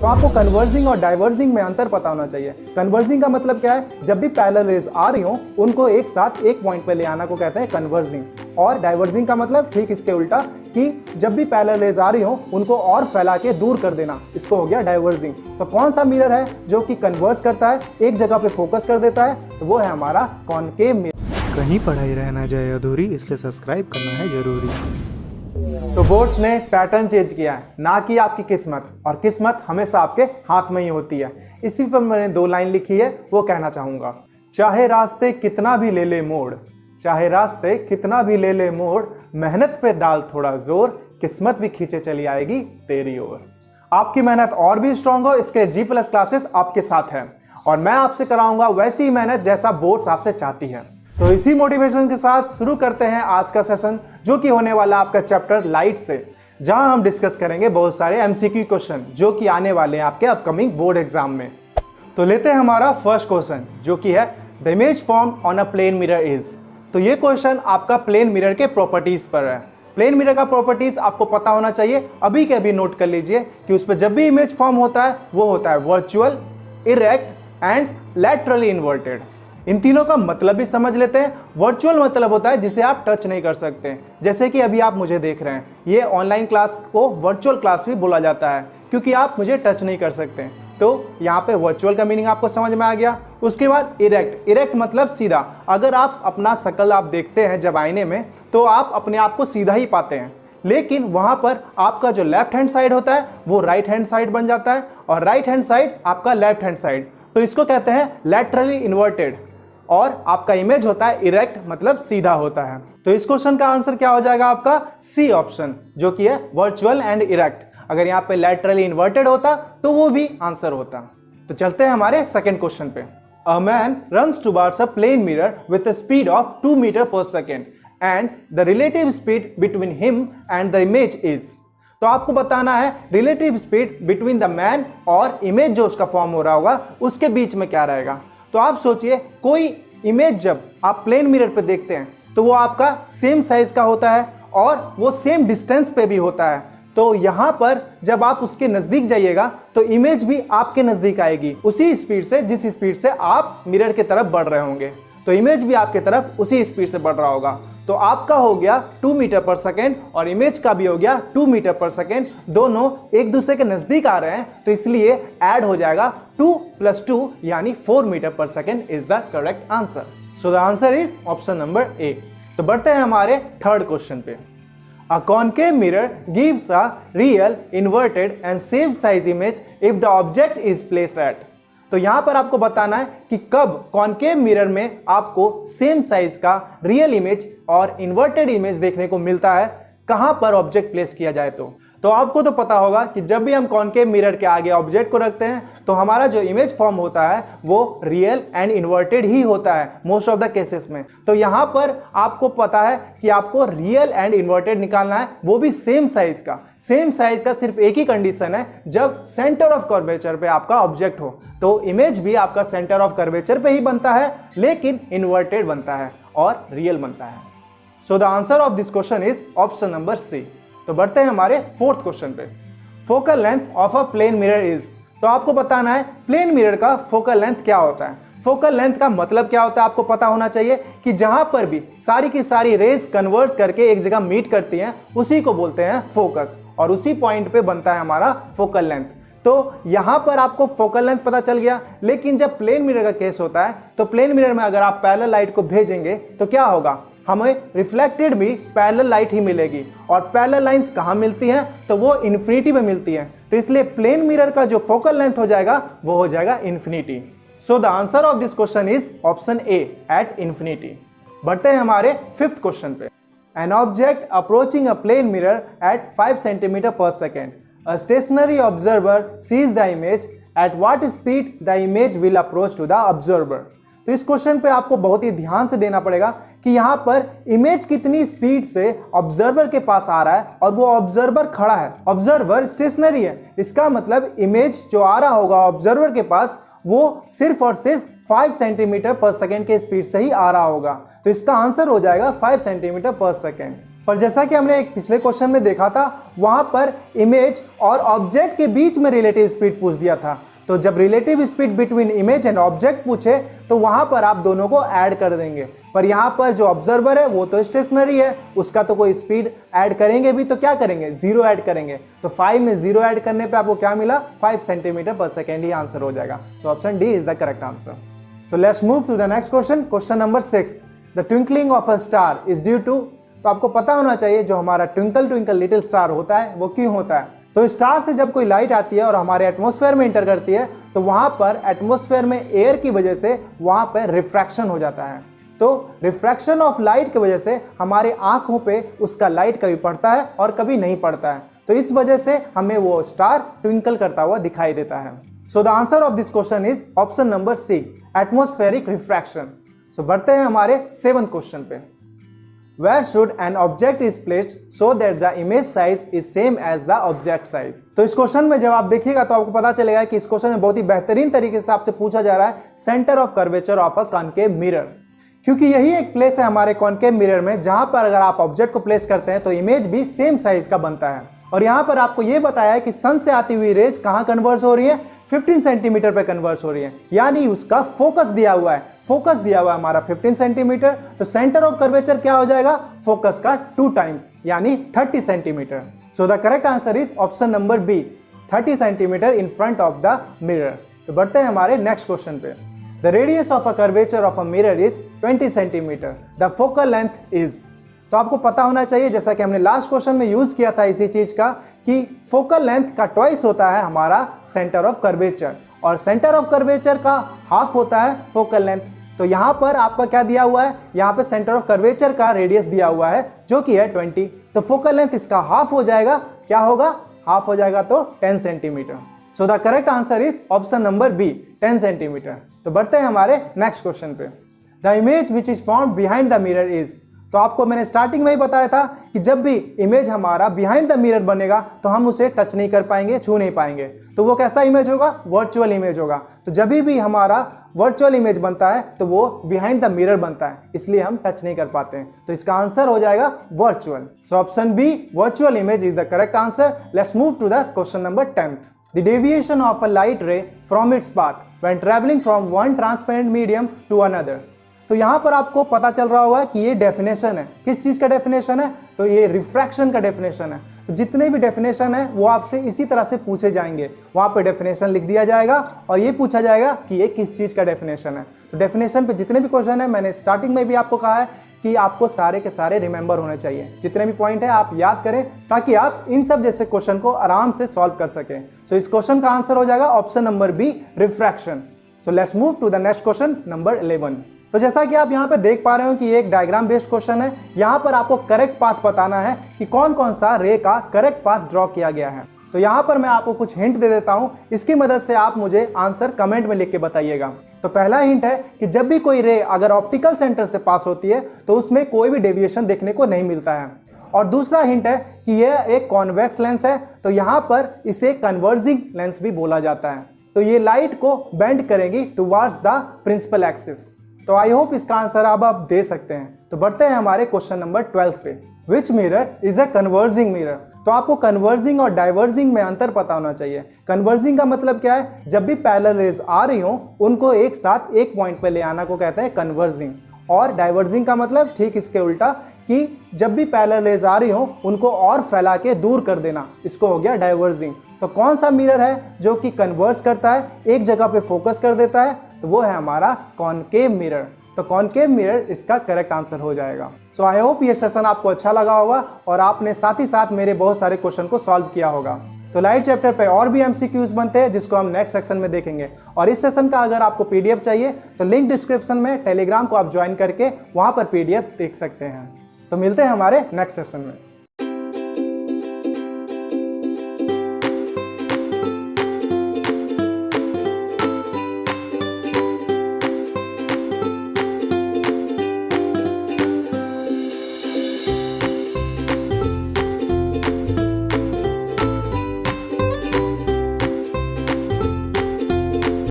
तो आपको कन्वर्जिंग और डाइवर्जिंग में अंतर पता होना चाहिए। कन्वर्जिंग का मतलब क्या है, जब भी पैरेलल रेज आ रही हो उनको एक साथ एक पॉइंट पे ले आना को कहते हैं कन्वर्जिंग। और डाइवर्जिंग का मतलब ठीक इसके उल्टा, कि जब भी पैरेलल रेज आ रही हो उनको और फैला के दूर कर देना, इसको हो गया डाइवर्जिंग। तो कौन सा मिरर है जो कि कन्वर्ज करता है, एक जगह पे फोकस कर देता है, तो वो है हमारा कॉनकेव मिरर। कहीं पढ़ाई रहना जाए अधूरी, इसलिए सब्सक्राइब करना है जरूरी। तो बोर्ड्स ने पैटर्न चेंज किया है, ना कि आपकी किस्मत, और किस्मत हमेशा आपके हाथ में ही होती है। इसी पर मैंने 2 लाइन लिखी है, वो कहना चाहूंगा। चाहे रास्ते कितना भी ले ले मोड़, चाहे रास्ते कितना भी ले ले मोड़, मेहनत पे डाल थोड़ा जोर, किस्मत भी खींचे चली आएगी तेरी ओर। आपकी मेहनत और भी स्ट्रांग हो, इसके G+ क्लासेस आपके साथ हैं, और मैं आपसे कराऊंगा वैसी ही मेहनत जैसा बोर्ड्स आपसे चाहती है। तो इसी मोटिवेशन के साथ शुरू करते हैं आज का सेशन, जो कि होने वाला आपका चैप्टर लाइट से, जहां हम डिस्कस करेंगे बहुत सारे MCQ क्वेश्चन जो कि आने वाले हैं आपके अपकमिंग बोर्ड एग्जाम में। तो लेते हैं हमारा फर्स्ट क्वेश्चन, जो कि है the image form on a plane mirror is. तो ये क्वेश्चन आपका प्लेन मिरर के प्रॉपर्टीज पर है। प्लेन मिरर का प्रॉपर्टीज आपको पता होना चाहिए, अभी के अभी नोट कर लीजिए कि उस पर जब भी इमेज फॉर्म होता है वो होता है virtual, erect and laterally inverted. इन तीनों का मतलब भी समझ लेते हैं। वर्चुअल मतलब होता है जिसे आप टच नहीं कर सकते, जैसे कि अभी आप मुझे देख रहे हैं। ये ऑनलाइन क्लास को वर्चुअल क्लास भी बोला जाता है, क्योंकि आप मुझे टच नहीं कर सकते। तो यहाँ पे वर्चुअल का मीनिंग आपको समझ में आ गया। उसके बाद इरेक्ट, इरेक्ट मतलब सीधा। अगर आप अपना शक्ल आप देखते हैं जब आईने में, तो आप अपने आप को सीधा ही पाते हैं, लेकिन वहाँ पर आपका जो लेफ्ट हैंड साइड होता है वो राइट हैंड साइड बन जाता है, और राइट हैंड साइड आपका लेफ्ट हैंड साइड। तो इसको कहते हैं लैटरली इन्वर्टेड, और आपका इमेज होता है इरेक्ट, मतलब सीधा होता है। तो इस क्वेश्चन का आंसर क्या हो जाएगा आपका सी ऑप्शन, जो कि है वर्चुअल एंड इरेक्ट। अगर यहाँ पे लैटरली इन्वर्टेड होता तो वो भी आंसर होता। तो चलते हैं हमारे सेकंड क्वेश्चन पे। A man runs towards a plane mirror with a speed of 2 metre per second and the relative speed between him and the image is. तो आपको बताना है relative speed between the man और image जो उसका form हो रहा होगा उसके बीच में क्या रहेगा। तो आप सोचिए, कोई इमेज जब आप प्लेन मिरर पे देखते हैं तो वो आपका सेम साइज का होता है और वो सेम डिस्टेंस पे भी होता है। तो यहाँ पर जब आप उसके नज़दीक जाइएगा तो इमेज भी आपके नज़दीक आएगी उसी स्पीड से जिस स्पीड से आप मिरर की तरफ बढ़ रहे होंगे। तो इमेज भी आपके तरफ उसी स्पीड से बढ़ रहा होगा। तो आपका हो गया 2 मीटर पर सेकेंड और इमेज का भी हो गया 2 मीटर पर सेकेंड। दोनों एक दूसरे के नज़दीक आ रहे हैं, तो इसलिए ऐड हो जाएगा 2 + 2 यानी 4 metre per second is the correct answer. So the answer is option number A. तो बढ़ते हैं हमारे थर्ड क्वेश्चन पे। A concave mirror gives a real, inverted and same size image if the object is placed at। तो यहां पर आपको बताना है कि कब कॉनकेव मिरर में आपको सेम साइज का रियल इमेज और इन्वर्टेड इमेज देखने को मिलता है, कहां पर ऑब्जेक्ट प्लेस किया जाए। तो आपको तो पता होगा कि जब भी हम कॉनकेव मिरर के आगे ऑब्जेक्ट को रखते हैं तो हमारा जो इमेज फॉर्म होता है वो रियल एंड इन्वर्टेड ही होता है मोस्ट ऑफ द केसेस में। तो यहाँ पर आपको पता है कि आपको रियल एंड इन्वर्टेड निकालना है, वो भी सेम साइज का। सेम साइज का सिर्फ एक ही कंडीशन है, जब सेंटर ऑफ कर्वेचर पे आपका ऑब्जेक्ट हो। तो इमेज भी आपका सेंटर ऑफ कर्वेचर पे ही बनता है, लेकिन इन्वर्टेड बनता है और रियल बनता है। So the answer of this question is option number C. तो बढ़ते हैं हमारे फोर्थ क्वेश्चन पे। Focal length of a plane mirror is. तो आपको बताना है प्लेन मिरर का फोकल लेंथ क्या होता है। फोकल लेंथ का मतलब क्या होता है आपको पता होना चाहिए, कि जहां पर भी सारी की सारी रेज कन्वर्ज करके एक जगह मीट करती हैं उसी को बोलते हैं फोकस, और उसी पॉइंट पे बनता है हमारा फोकल लेंथ। तो यहां पर आपको फोकल लेंथ पता चल गया, लेकिन जब प्लेन मिरर का केस होता है तो प्लेन मिरर में अगर आप पैरेलल लाइट को भेजेंगे तो क्या होगा, हमें रिफ्लेक्टेड भी पैरेलल लाइट ही मिलेगी। और पैरेलल लाइंस कहाँ मिलती हैं, तो वो इन्फिनिटी में मिलती हैं। तो इसलिए प्लेन मिरर का जो फोकल लेंथ हो जाएगा वो हो जाएगा infinity. So the answer of this question is option A at infinity. बढ़ते हैं हमारे फिफ्थ क्वेश्चन पे। An object approaching a plane mirror at 5 centimetre per second, a stationary observer sees the image, at what speed the image will approach to the observer. तो इस question पे आपको बहुत ही ध्यान से देना पड़ेगा कि यहाँ पर इमेज कितनी स्पीड से ऑब्जर्वर के पास आ रहा है, और वो ऑब्जर्वर खड़ा है। ऑब्जर्वर स्टेशनरी है, इसका मतलब इमेज जो आ रहा होगा ऑब्जर्वर के पास वो सिर्फ और सिर्फ 5 सेंटीमीटर पर सेकेंड के स्पीड से ही आ रहा होगा। तो इसका आंसर हो जाएगा 5 सेंटीमीटर पर सेकेंड। पर जैसा कि हमने एक पिछले क्वेश्चन में देखा था, वहां पर इमेज और ऑब्जेक्ट के बीच में रिलेटिव स्पीड पूछ दिया था। तो जब relative speed between image and object पूछे तो वहां पर आप दोनों को ऐड कर देंगे। पर यहाँ पर जो ऑब्जर्वर है वो तो स्टेशनरी है, उसका तो कोई स्पीड ऐड करेंगे भी तो क्या करेंगे, 0 ऐड करेंगे। तो 5 में 0 ऐड करने पे आपको क्या मिला, 5 सेंटीमीटर पर सेकेंड ही आंसर हो जाएगा। So option D is the correct answer. So let's move to the next question, question number 6। The twinkling of a star is due to, तो आपको पता होना चाहिए जो हमारा ट्विंकल ट्विंकल लिटिल स्टार होता है वो क्यों होता है। तो स्टार से जब कोई लाइट आती है और हमारे एटमॉस्फेयर में इंटर करती है तो वहां पर एटमॉस्फेयर में एयर की वजह से वहां पर रिफ्रैक्शन हो जाता है। तो रिफ्रैक्शन ऑफ लाइट की वजह से हमारे आंखों पे उसका लाइट कभी पड़ता है और कभी नहीं पड़ता है। तो इस वजह से हमें वो स्टार ट्विंकल करता हुआ दिखाई देता है। So the answer of this question is option number C, atmospheric refraction. So बढ़ते हैं हमारे 7th क्वेश्चन पे। Where should an object is placed so that the image size is same as the object size? तो इस question में जब आप देखिएगा तो आपको पता चलेगा कि इस क्वेश्चन में बहुत ही बेहतरीन तरीके से आपसे पूछा जा रहा है centre of curvature of a concave mirror, क्योंकि यही एक प्लेस है हमारे कॉनकेव मिरर में जहां पर अगर आप ऑब्जेक्ट को प्लेस करते हैं तो इमेज भी सेम साइज का बनता है। और यहाँ पर आपको ये बताया है कि सन से आती हुई रेज कहाँ कन्वर्स हो रही है, 15 सेंटीमीटर पे कन्वर्स हो रही है, यानी उसका फोकस दिया हुआ है। फोकस दिया हुआ है हमारा 15 सेंटीमीटर, तो सेंटर ऑफ कर्वेचर क्या हो जाएगा, फोकस का 2 टाइम्स यानी 30 centimetre. So the correct answer is option number B, 30 centimetre in front of the mirror. तो बढ़ते हैं हमारे नेक्स्ट क्वेश्चन पे। The radius of a curvature of a mirror is 20 centimetre, the focal length is. तो आपको पता होना चाहिए, जैसा कि हमने लास्ट क्वेश्चन में यूज किया था इसी चीज का, कि फोकल लेंथ का ट्वाइस होता है हमारा सेंटर ऑफ कर्वेचर, और सेंटर ऑफ कर्वेचर का हाफ होता है फोकल लेंथ। तो यहाँ पर आपका क्या दिया हुआ है, यहाँ पे सेंटर ऑफ कर्वेचर का रेडियस दिया हुआ है जो कि है 20, तो फोकल लेंथ इसका हाफ हो जाएगा। क्या होगा, हाफ हो जाएगा तो 10 centimetre. So the correct answer is option number B, 10 centimetre. तो बढ़ते हैं हमारे नेक्स्ट क्वेश्चन पे। The image which is found behind the mirror is. तो आपको मैंने स्टार्टिंग में ही बताया था कि जब भी इमेज हमारा बिहाइंड द मिरर बनेगा तो हम उसे टच नहीं कर पाएंगे, छू नहीं पाएंगे। तो वो कैसा इमेज होगा, वर्चुअल इमेज होगा। तो जब भी हमारा वर्चुअल इमेज बनता है तो वो बिहाइंड द मिरर बनता है, इसलिए हम टच नहीं कर पाते हैं। तो इसका आंसर हो जाएगा virtual. So option B, virtual image is the correct answer. Let's move to the question number 10th। The deviation of a light ray from its path when travelling from one transparent medium to another. तो यहाँ पर आपको पता चल रहा होगा कि ये डेफिनेशन है, किस चीज़ का डेफिनेशन है, तो ये रिफ्रैक्शन का डेफिनेशन है। तो जितने भी डेफिनेशन है वो आपसे इसी तरह से पूछे जाएंगे, वहाँ पे डेफिनेशन लिख दिया जाएगा और ये पूछा जाएगा कि ये किस चीज़ का डेफिनेशन है। तो डेफिनेशन पे जितने भी क्वेश्चन है, मैंने स्टार्टिंग में भी आपको कहा है कि आपको सारे के सारे रिमेंबर होने चाहिए, जितने भी पॉइंट है आप याद करें ताकि आप इन सब जैसे क्वेश्चन को आराम से सॉल्व कर सकें। सो इस क्वेश्चन का आंसर हो जाएगा option number B, refraction. So let's move to the next question number 11। तो जैसा कि आप यहाँ पे देख पा रहे हो कि ये एक डायग्राम बेस्ड क्वेश्चन है। यहाँ पर आपको करेक्ट पाथ बताना है कि कौन कौन सा रे का करेक्ट पाथ ड्रॉ किया गया है। तो यहाँ पर मैं आपको कुछ हिंट दे देता हूँ, इसकी मदद से आप मुझे आंसर कमेंट में लिख के बताइएगा। तो पहला हिंट है कि जब भी कोई रे अगर ऑप्टिकल सेंटर से पास होती है तो उसमें कोई भी डेविएशन देखने को नहीं मिलता है। और दूसरा हिंट है कि यह एक कॉन्वेक्स लेंस है, तो यहाँ पर इसे कन्वर्जिंग लेंस भी बोला जाता है। तो ये लाइट को बेंड करेगी टुवर्ड्स द प्रिंसिपल एक्सिस। तो आई होप इसका आंसर आप दे सकते हैं। तो बढ़ते हैं हमारे क्वेश्चन नंबर 12 पे। विच mirror is a converging mirror. तो आपको कन्वर्जिंग और डाइवर्जिंग में अंतर पता होना चाहिए। कन्वर्जिंग का मतलब क्या है, जब भी पैरेलल रेज आ रही हो उनको एक साथ एक पॉइंट पे ले आना को कहते हैं कन्वर्जिंग। और डाइवर्जिंग का मतलब ठीक इसके उल्टा, कि जब भी पैरेलल रेज आ रही हो उनको और फैला के दूर कर देना, इसको हो गया डाइवर्जिंग। तो कौन सा मिरर है जो कि कन्वर्ज करता है, एक जगह पे फोकस कर देता है, तो वो है हमारा कॉनकेव मिरर। तो कॉनकेव मिरर इसका करेक्ट आंसर हो जाएगा। सो आई होप ये सेशन आपको अच्छा लगा होगा और आपने साथ ही साथ मेरे बहुत सारे क्वेश्चन को सॉल्व किया होगा। तो लाइट चैप्टर पे और भी MCQs बनते हैं जिसको हम नेक्स्ट सेक्शन में देखेंगे। और इस सेशन का अगर आपको PDF चाहिए तो लिंक डिस्क्रिप्शन में, टेलीग्राम को आप ज्वाइन करके वहाँ पर PDF देख सकते हैं। तो मिलते हैं हमारे नेक्स्ट सेशन में।